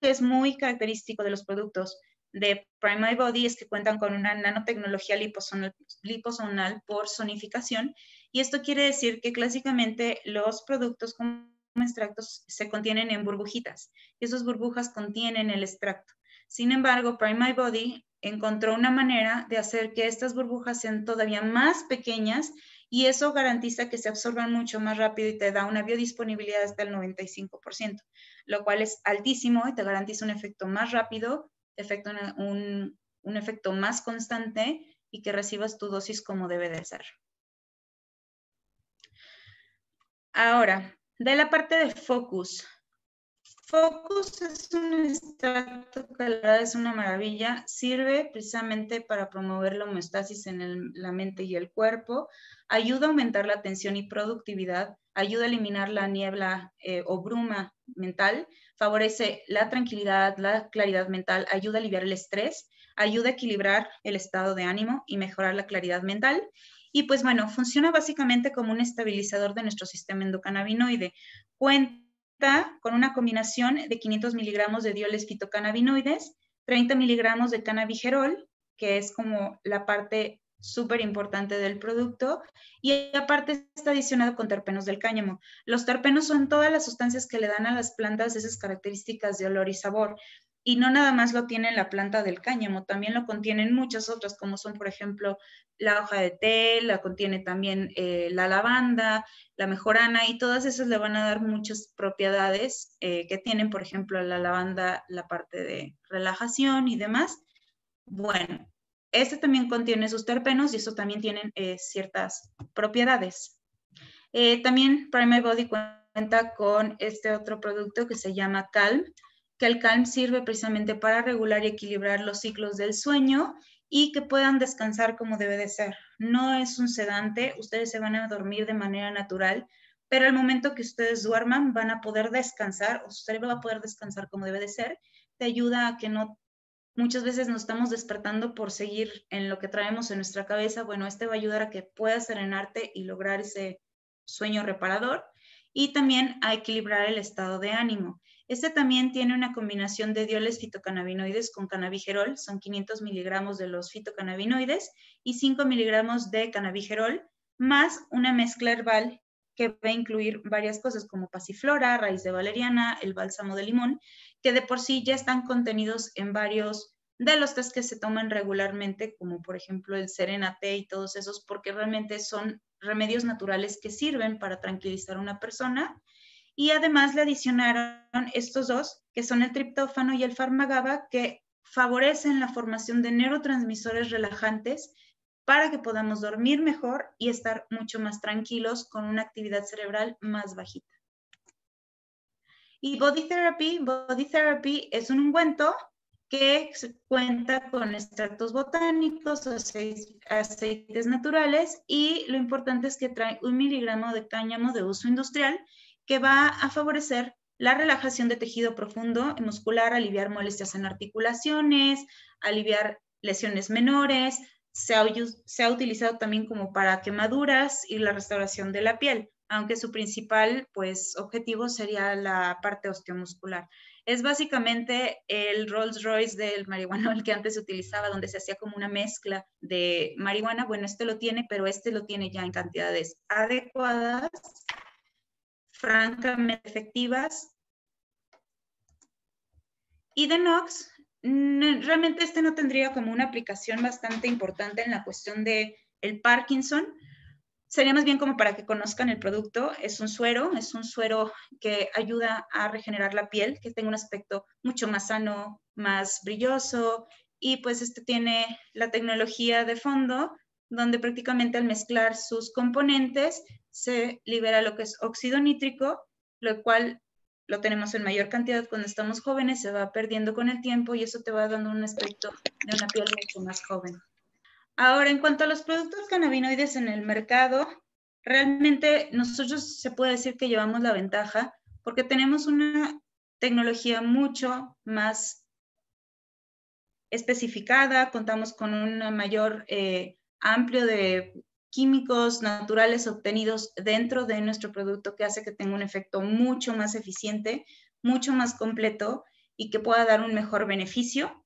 Speaker 3: que es muy característico de los productos de Prime My Body es que cuentan con una nanotecnología liposonal por sonificación y esto quiere decir que clásicamente los productos como extractos se contienen en burbujitas y esas burbujas contienen el extracto. Sin embargo, Prime My Body encontró una manera de hacer que estas burbujas sean todavía más pequeñas y eso garantiza que se absorban mucho más rápido y te da una biodisponibilidad hasta el 95%, lo cual es altísimo y te garantiza un efecto más rápido, un efecto más constante y que recibas tu dosis como debe de ser. Ahora, de la parte de Focus. Focus es un extracto que la verdad es una maravilla. Sirve precisamente para promover la homeostasis en la mente y el cuerpo. Ayuda a aumentar la atención y productividad. Ayuda a eliminar la niebla o bruma mental. Favorece la tranquilidad, la claridad mental. Ayuda a aliviar el estrés. Ayuda a equilibrar el estado de ánimo y mejorar la claridad mental. Y pues bueno, funciona básicamente como un estabilizador de nuestro sistema endocannabinoide. Cuenta con una combinación de 500 miligramos de dioles fitocannabinoides, 30 miligramos de cannabigerol, que es como la parte súper importante del producto, y aparte está adicionado con terpenos del cáñamo. Los terpenos son todas las sustancias que le dan a las plantas esas características de olor y sabor. Y no nada más lo tiene la planta del cáñamo, también lo contienen muchas otras, como son, por ejemplo, la hoja de té, la contiene también la lavanda, la mejorana, y todas esas le van a dar muchas propiedades que tienen, por ejemplo, la lavanda, la parte de relajación y demás. Bueno, este también contiene sus terpenos y eso también tienen ciertas propiedades. También Prime My Body cuenta con este otro producto que se llama Calm, que el Calm sirve precisamente para regular y equilibrar los ciclos del sueño y que puedan descansar como debe de ser. No es un sedante, ustedes se van a dormir de manera natural, pero al momento que ustedes duerman van a poder descansar, o su cerebro va a poder descansar como debe de ser. Te ayuda a que no, muchas veces nos estamos despertando por seguir en lo que traemos en nuestra cabeza. Bueno, este va a ayudar a que puedas serenarte y lograr ese sueño reparador, y también a equilibrar el estado de ánimo. Este también tiene una combinación de dioles fitocannabinoides con cannabigerol, son 500 miligramos de los fitocannabinoides y 5 miligramos de cannabigerol, más una mezcla herbal que va a incluir varias cosas como pasiflora, raíz de valeriana, el bálsamo de limón, que de por sí ya están contenidos en varios de los tés que se toman regularmente, como por ejemplo el Serena Té y todos esos, porque realmente son remedios naturales que sirven para tranquilizar a una persona. Y además le adicionaron estos dos, que son el triptófano y el Pharmagaba, que favorecen la formación de neurotransmisores relajantes para que podamos dormir mejor y estar mucho más tranquilos con una actividad cerebral más bajita. Y Body Therapy es un ungüento que cuenta con extractos botánicos, aceites naturales, y lo importante es que trae 1 miligramo de cáñamo de uso industrial que va a favorecer la relajación de tejido profundo y muscular, aliviar molestias en articulaciones, aliviar lesiones menores. Se ha utilizado también como para quemaduras y la restauración de la piel, aunque su principal objetivo sería la parte osteomuscular. Es básicamente el Rolls Royce del marihuanol que antes se utilizaba, donde se hacía como una mezcla de marihuana. Bueno, este lo tiene, pero este lo tiene ya en cantidades adecuadas, francamente efectivas. Y de Nox, realmente este no tendría como una aplicación bastante importante en la cuestión de el Parkinson. Sería más bien como para que conozcan el producto. Es un suero que ayuda a regenerar la piel, que tenga un aspecto mucho más sano, más brilloso, y pues este tiene la tecnología de fondo, donde prácticamente al mezclar sus componentes se libera lo que es óxido nítrico, lo cual lo tenemos en mayor cantidad cuando estamos jóvenes, se va perdiendo con el tiempo y eso te va dando un aspecto de una piel mucho más joven. Ahora, en cuanto a los productos cannabinoides en el mercado, realmente nosotros se puede decir que llevamos la ventaja porque tenemos una tecnología mucho más especificada, contamos con un mayor amplio de químicos naturales obtenidos dentro de nuestro producto, que hace que tenga un efecto mucho más eficiente, mucho más completo y que pueda dar un mejor beneficio.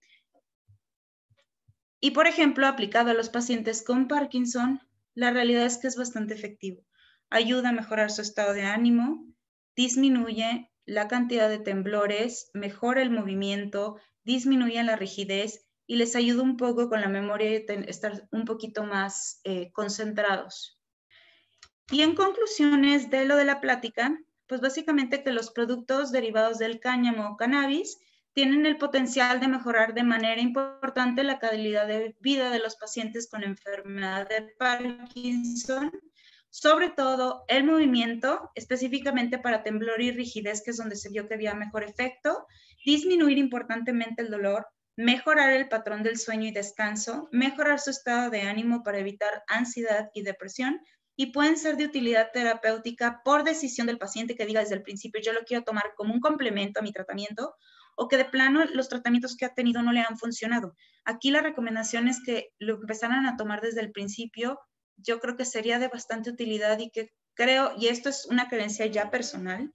Speaker 3: Y, por ejemplo, aplicado a los pacientes con Parkinson, la realidad es que es bastante efectivo. Ayuda a mejorar su estado de ánimo, disminuye la cantidad de temblores, mejora el movimiento, disminuye la rigidez y les ayuda un poco con la memoria y estar un poquito más concentrados. Y en conclusiones de lo de la plática, pues básicamente que los productos derivados del cáñamo o cannabis tienen el potencial de mejorar de manera importante la calidad de vida de los pacientes con enfermedad de Parkinson, sobre todo el movimiento, específicamente para temblor y rigidez, que es donde se vio que había mejor efecto, disminuir importantemente el dolor, mejorar el patrón del sueño y descanso, mejorar su estado de ánimo para evitar ansiedad y depresión, y pueden ser de utilidad terapéutica por decisión del paciente que diga desde el principio, yo lo quiero tomar como un complemento a mi tratamiento, o que de plano los tratamientos que ha tenido no le han funcionado. Aquí la recomendación es que lo empezaran a tomar desde el principio. Yo creo que sería de bastante utilidad y que creo, y esto es una creencia ya personal,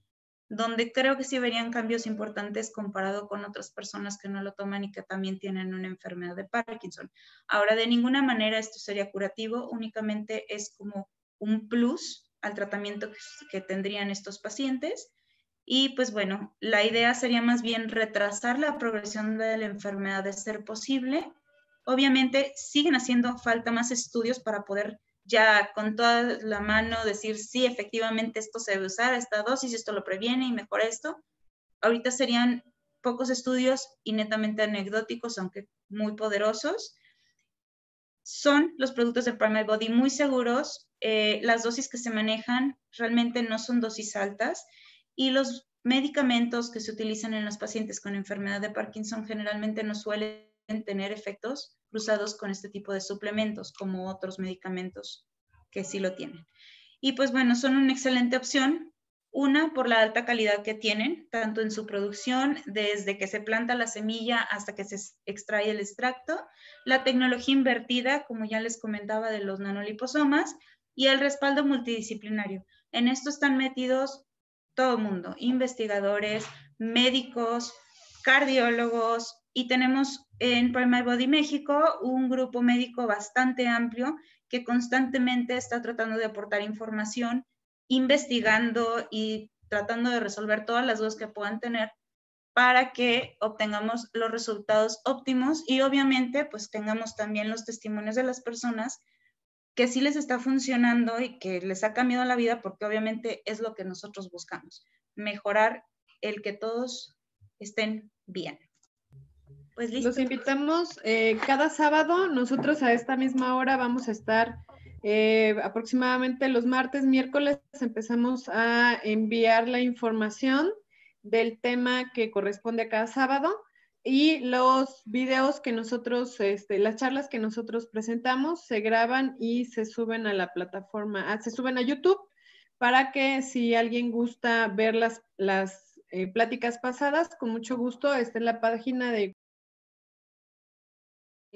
Speaker 3: donde creo que sí verían cambios importantes comparado con otras personas que no lo toman y que también tienen una enfermedad de Parkinson. Ahora, de ninguna manera esto sería curativo, únicamente es como un plus al tratamiento que tendrían estos pacientes. Y pues bueno, la idea sería más bien retrasar la progresión de la enfermedad de ser posible. Obviamente siguen haciendo falta más estudios para poder ya con toda la mano decir sí, efectivamente esto se debe usar, esta dosis, esto lo previene y mejora esto. Ahorita serían pocos estudios y netamente anecdóticos, aunque muy poderosos. Son los productos de Prime Body muy seguros, las dosis que se manejan realmente no son dosis altas y los medicamentos que se utilizan en los pacientes con enfermedad de Parkinson generalmente no suelen tener efectos cruzados con este tipo de suplementos como otros medicamentos que sí lo tienen. Y pues bueno, son una excelente opción. Una, por la alta calidad que tienen, tanto en su producción, desde que se planta la semilla hasta que se extrae el extracto, la tecnología invertida, como ya les comentaba, de los nanoliposomas, y el respaldo multidisciplinario. En esto están metidos todo el mundo, investigadores, médicos, cardiólogos, y tenemos en Prime Body México un grupo médico bastante amplio que constantemente está tratando de aportar información, investigando y tratando de resolver todas las dudas que puedan tener para que obtengamos los resultados óptimos y obviamente pues tengamos también los testimonios de las personas que sí les está funcionando y que les ha cambiado la vida, porque obviamente es lo que nosotros buscamos, mejorar el que todos estén bien. Pues listo.
Speaker 1: Los invitamos cada sábado. Nosotros a esta misma hora vamos a estar aproximadamente los martes, miércoles. Empezamos a enviar la información del tema que corresponde a cada sábado y los videos que nosotros, las charlas que nosotros presentamos se graban y se suben a la plataforma, se suben a YouTube para que si alguien gusta ver las pláticas pasadas, con mucho gusto está en la página de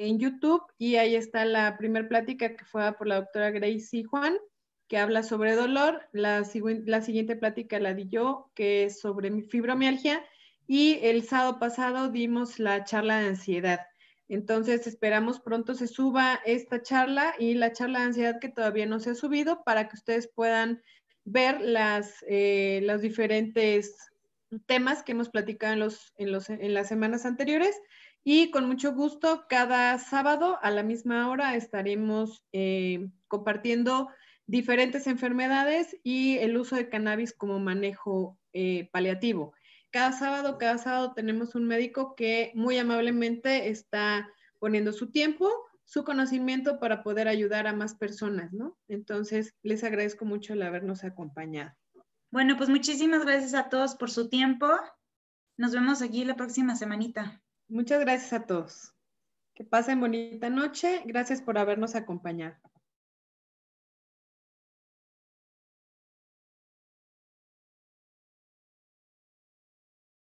Speaker 1: en YouTube y ahí está la primera plática que fue por la doctora Gracie Juan, que habla sobre dolor. La siguiente plática la di yo, que es sobre fibromialgia, y el sábado pasado dimos la charla de ansiedad. Entonces esperamos pronto se suba esta charla y la charla de ansiedad que todavía no se ha subido para que ustedes puedan ver los diferentes temas que hemos platicado en las semanas anteriores. Y con mucho gusto, cada sábado a la misma hora estaremos compartiendo diferentes enfermedades y el uso de cannabis como manejo paliativo. Cada sábado tenemos un médico que muy amablemente está poniendo su tiempo, su conocimiento para poder ayudar a más personas, ¿no? Entonces, les agradezco mucho el habernos acompañado.
Speaker 3: Bueno, pues muchísimas gracias a todos por su tiempo. Nos vemos aquí la próxima semanita.
Speaker 1: Muchas gracias a todos. Que pasen bonita noche. Gracias por habernos acompañado.